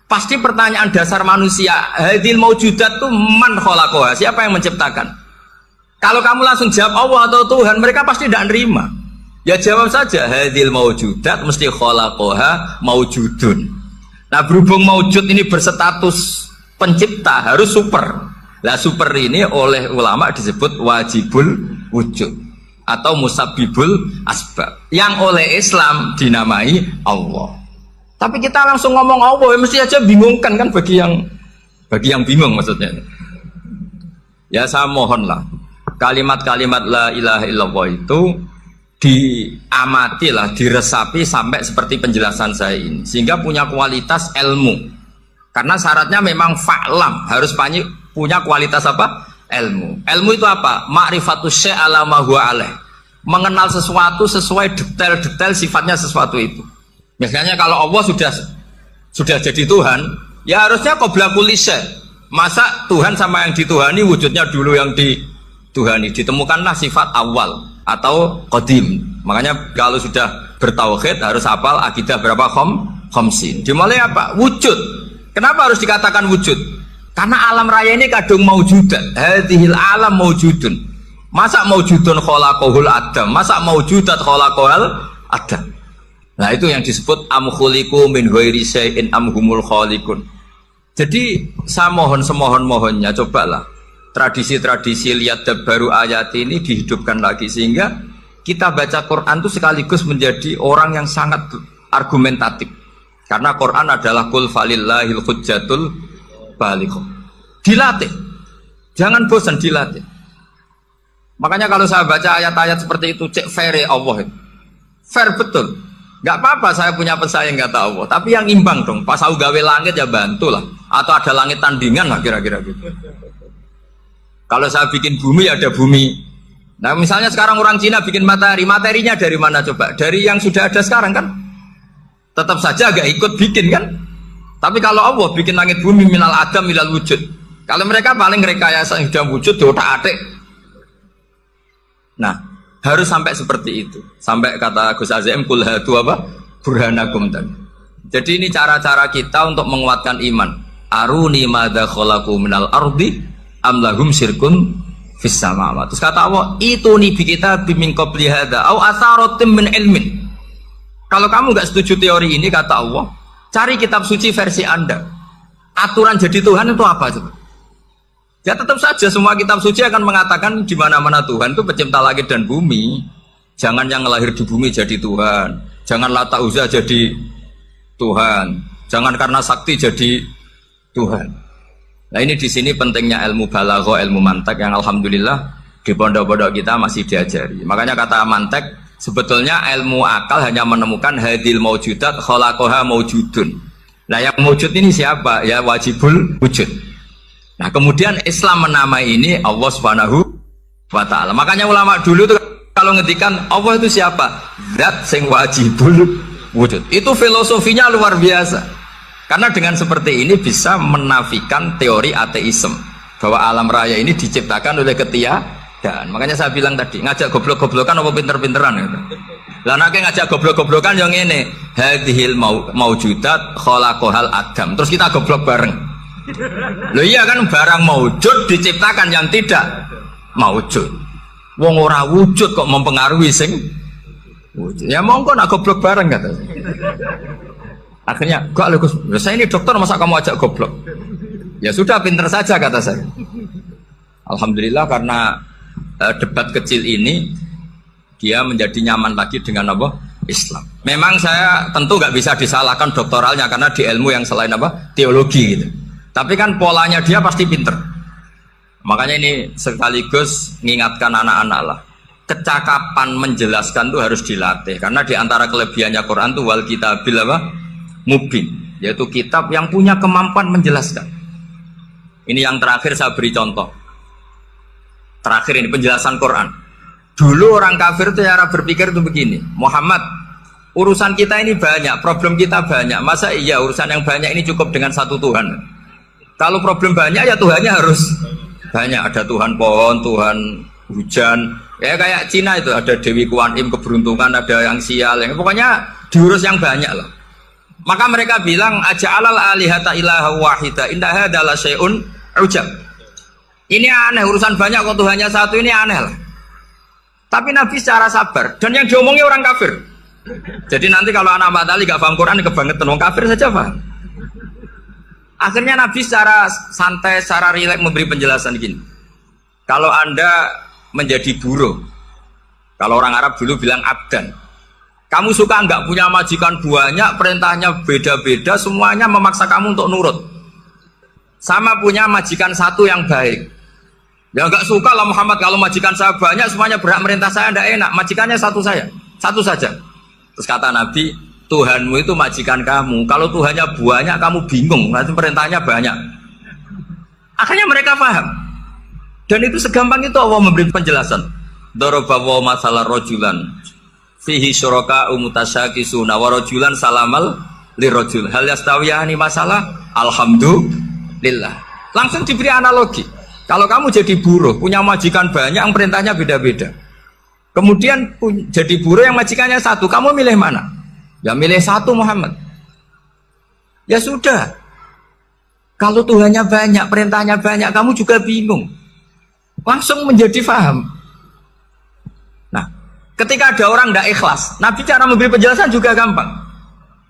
[SPEAKER 1] Pasti pertanyaan dasar manusia, hadil maujudat itu man khalaqaha, siapa yang menciptakan? Kalau kamu langsung jawab Allah atau Tuhan, mereka pasti tidak nerima. Ya jawab saja, hadil maujudat mesti khalaqaha maujudun. Nah berhubung maujud ini berstatus pencipta, harus super. Nah super ini oleh ulama disebut wajibul wujud atau musabbibul asbab, yang oleh Islam dinamai Allah. Tapi kita langsung ngomong Allah, ya mesti aja bingungkan kan bagi yang bingung maksudnya. Ya saya mohonlah kalimat-kalimat la ilaha illallah itu diamatilah, diresapi sampai seperti penjelasan saya ini, sehingga punya kualitas ilmu. Karena syaratnya memang fa'lam, harus punya kualitas apa? Ilmu. Ilmu itu apa? Ma'rifatus syai' ala ma huwa alaih. Mengenal sesuatu sesuai detail-detail sifatnya sesuatu itu. Misalnya kalau Allah sudah jadi Tuhan, ya harusnya qabla kulli syai'. Masa Tuhan sama yang dituhani wujudnya dulu yang dituhani? Ditemukanlah sifat awal atau qadim. Makanya kalau sudah bertauhid harus hafal akidah berapa khamsin. Dimulai apa? Wujud. Kenapa harus dikatakan wujud? Karena alam raya ini kadung maujudat. Hadhil alam maujudun. Masa maujudun khalaqahul adam? Masa maujudat khalaqahul adam? Nah itu yang disebut am khuliqu min ghairi syai'in am humul khaliqun. Jadi saya mohon semohon-mohonnya, cobalah tradisi-tradisi lihat baru ayat ini dihidupkan lagi, sehingga kita baca Quran itu sekaligus menjadi orang yang sangat argumentatif. Karena Quran adalah qul falillahil hujjatul balighah. Dilatih. Jangan bosan dilatih. Makanya kalau saya baca ayat-ayat seperti itu, cek fair Allah itu. Fair betul. Gak apa-apa saya punya pesaing kata Allah, tapi yang imbang dong. Pas aku gawe langit ya bantulah, atau ada langit tandingan lah kira-kira gitu. Kalau saya bikin bumi ya ada bumi. Nah misalnya sekarang orang Cina bikin matahari, materinya dari mana coba? Dari yang sudah ada sekarang kan? Tetap saja agak ikut bikin kan? Tapi kalau Allah bikin langit bumi minal adam minal wujud. Kalau mereka paling rekayasa yang sudah wujud diotak-atik. Nah harus sampai seperti itu, sampai kata Gus Azim kul hatu apa burhanakum tadi. Jadi ini cara-cara kita untuk menguatkan iman. Aruni madza khalaqu minal ardi am lahum syirkun fis samawati. Terus kata Allah, itu nih bi kitab min qabli hadza au atharatim min ilmin. Kalau kamu nggak setuju teori ini kata Allah, cari kitab suci versi Anda. Aturan jadi Tuhan itu apa coba? Ya tetap saja semua kitab suci akan mengatakan di mana-mana Tuhan itu pencipta langit dan bumi. Jangan yang lahir di bumi jadi Tuhan. Jangan Lata Uzza jadi Tuhan. Jangan karena sakti jadi Tuhan. Nah ini di sini pentingnya ilmu balaghah, ilmu mantek yang alhamdulillah di pondok-pondok kita masih diajari. Makanya kata mantek sebetulnya ilmu akal hanya menemukan hadil maujudat khalaqaha maujudun. Nah yang maujud ini siapa? Ya wajibul wujud. Nah kemudian Islam menamai ini Allah Subhanahu wa ta'ala. Makanya ulama dulu tuh kalau ngetikan Allah itu siapa? Zat sing wajibul wujud. Itu filosofinya luar biasa. Karena dengan seperti ini bisa menafikan teori ateisme bahwa alam raya ini diciptakan oleh ketiadaan. Makanya saya bilang tadi ngajak goblok-goblokan apa pinter-pinteran gitu. Lah nek ngajak goblok-goblokan yang ini hadhil maujudat khalaqahal adam. Terus kita goblok bareng. Loh iya kan barang maujud diciptakan yang tidak maujud. Wong ora wujud kok mempengaruhi sing wujud. Ya monggo nak goblok bareng kata. Akhirnya, "Kok Gus, saya ini dokter masa kamu ajak goblok?" Ya sudah pinter saja kata saya. Alhamdulillah karena debat kecil ini dia menjadi nyaman lagi dengan apa? Islam. Memang saya tentu nggak bisa disalahkan doktoralnya karena di ilmu yang selain apa? Teologi gitu. Tapi kan polanya dia pasti pinter. Makanya ini sekaligus mengingatkan anak-anak lah. Kecakapan menjelaskan itu harus dilatih karena di antara kelebihannya Quran itu wal kitabil apa? Mubin, yaitu kitab yang punya kemampuan menjelaskan. Ini yang terakhir saya beri contoh. Terakhir ini penjelasan Quran. Dulu orang kafir itu cara berpikir itu begini, Muhammad, urusan kita ini banyak, problem kita banyak. Masa iya urusan yang banyak ini cukup dengan satu Tuhan? Kalau problem banyak ya Tuhannya harus banyak. Ada Tuhan pohon, Tuhan hujan. Ya kayak Cina itu ada Dewi Kuan Im keberuntungan, ada yang sial, yang pokoknya diurus yang banyak lah. Maka mereka bilang aja'alal alihata ilaha wahida inna hadza la syai'un ujab. Ini aneh, urusan banyak kok Tuhannya satu, ini aneh lah. Tapi Nabi secara sabar dan yang diomongnya orang kafir. Jadi nanti kalau anak Mbak Tali gak paham Quran kebangetan orang kafir saja paham. Akhirnya Nabi secara santai, secara rileks memberi penjelasan gini. Kalau Anda menjadi buruh, kalau orang Arab dulu bilang abdan, kamu suka nggak punya majikan banyak, perintahnya beda-beda, semuanya memaksa kamu untuk nurut. Sama punya majikan satu yang baik. Ya nggak suka lah Muhammad kalau majikan saya banyak, semuanya berhak merintah saya, tidak enak. Majikannya satu saja. Terus kata Nabi, Tuhanmu itu majikan kamu. Kalau Tuhannya banyak, kamu bingung. Nanti perintahnya banyak. Akhirnya mereka paham. Dan itu segampang itu Allah memberi penjelasan. Darabahu masalah rojulan. Fihi syuraka umutasyakisuna wa rojulan salamal lirojul. Hal yastawiyani masalah. Alhamdulillah. Langsung diberi analogi. Kalau kamu jadi buruh, punya majikan banyak, yang perintahnya beda-beda. Kemudian jadi buruh yang majikannya satu, kamu milih mana? Ya milih satu Muhammad. Ya sudah. Kalau Tuhannya banyak, perintahnya banyak, kamu juga bingung. Langsung menjadi faham. Nah, ketika ada orang tidak ikhlas, Nabi cara memberi penjelasan juga gampang.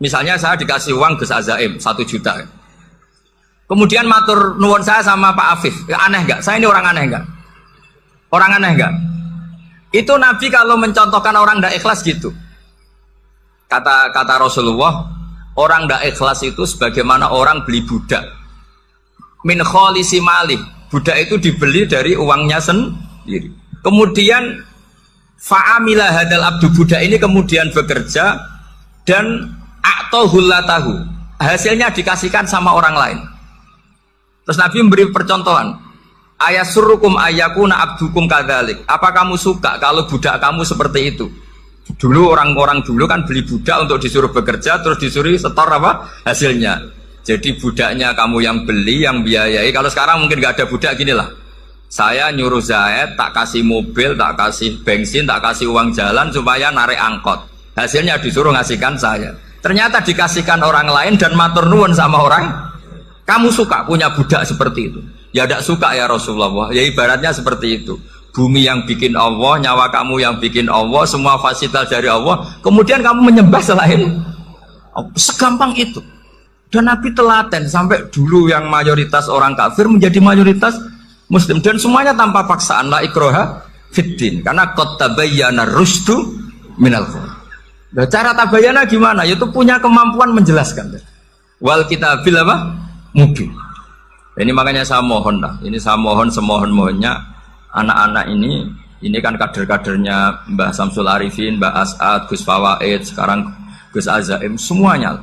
[SPEAKER 1] Misalnya saya dikasih uang Gus Azaim 1 juta. Kemudian matur nuwun saya sama Pak Afif, ya aneh nggak? Saya ini orang aneh nggak? Orang aneh nggak? Itu Nabi kalau mencontohkan orang tidak ikhlas gitu. Kata Rasulullah, orang tidak ikhlas itu sebagaimana orang beli budak. Min kholisi malih, budak itu dibeli dari uangnya sendiri. Kemudian fa'amila hadal abdu, budak ini kemudian bekerja dan a'tohullatahu, hasilnya dikasihkan sama orang lain. Terus Nabi memberi percontohan, ayasurukum ayakuna abdukum kadzalik. Apa kamu suka kalau budak kamu seperti itu? Dulu orang-orang dulu kan beli budak untuk disuruh bekerja, terus disuruh setor apa hasilnya. Jadi budaknya kamu yang beli, yang biayai. Kalau sekarang mungkin nggak ada budak, gini lah. Saya nyuruh Zaid, tak kasih mobil, tak kasih bensin, tak kasih uang jalan supaya narik angkot. Hasilnya disuruh ngasihkan saya. Ternyata dikasihkan orang lain dan matur nuwun sama orang. Kamu suka punya budak seperti itu? Ya tidak suka ya Rasulullah. Ya ibaratnya seperti itu. Bumi yang bikin Allah, nyawa kamu yang bikin Allah, semua fasilitas dari Allah. Kemudian kamu menyembah selain Allah. Segampang itu. Dan Nabi telaten sampai dulu yang mayoritas orang kafir menjadi mayoritas Muslim. Dan semuanya tanpa paksaan. La ikroha fiddin. Karena qad tabayyana rusdu minal ghayy. Nah, cara tabayyana gimana? Yaitu punya kemampuan menjelaskan. Wal kitabil apa? Mungkin. Ini makanya saya mohon lah. Ini saya mohon semohon-mohonnya anak-anak ini kan kader-kadernya Mbah Samsul Arifin, Mbah As'ad, Gus Fawaid, sekarang Gus Azaim, semuanya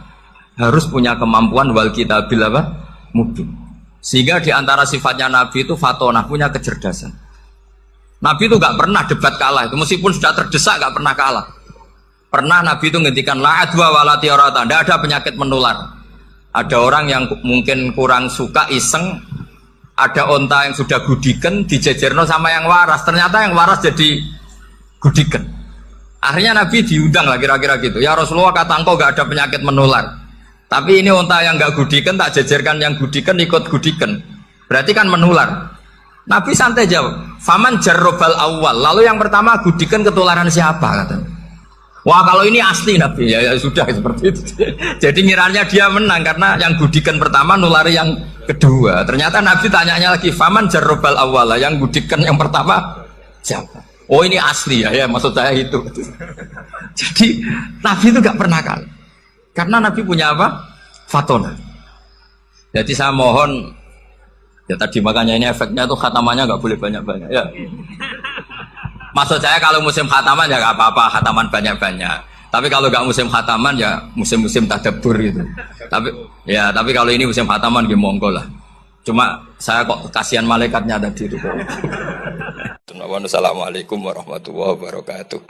[SPEAKER 1] harus punya kemampuan wal kitabil apa? Mungkin. Sehingga diantara sifatnya Nabi itu fatonah, punya kecerdasan. Nabi itu gak pernah debat kalah. Itu meskipun sudah terdesak gak pernah kalah. Pernah Nabi itu ngendikan la adwa wala tiarata, tidak ada penyakit menular. Ada orang yang mungkin kurang suka iseng, ada onta yang sudah gudiken dijejerno sama yang waras, ternyata yang waras jadi gudiken. Akhirnya Nabi diundang lah kira-kira gitu. Ya Rasulullah, kata engkau gak ada penyakit menular, Tapi ini unta yang nggak gudikan tak jejerkan yang gudikan ikut gudikan. Berarti kan menular. Nabi santai jawab, faman jarrobal awal. Lalu yang pertama gudikan ketularan siapa katanya. Wah kalau ini asli Nabi ya sudah seperti itu. Jadi ngiranya dia menang karena yang gudikan pertama nulari yang kedua. Ternyata Nabi tanyanya lagi, faman jarrobal awal. Yang gudikan yang pertama siapa? Oh ini asli ya maksud saya itu. Jadi Nabi itu gak pernah kan. Karena Nabi punya apa? Fatona. Jadi saya mohon. Ya tadi makanya ini efeknya tuh khatamannya nggak boleh banyak-banyak ya. Maksud saya kalau musim khataman ya nggak apa-apa khataman banyak-banyak. Tapi kalau nggak musim khataman ya musim-musim tadabbur gitu. Tapi kalau ini musim khataman ya monggo lah. Cuma saya kok kasihan malaikatnya tadi itu. Assalamualaikum warahmatullahi wabarakatuh.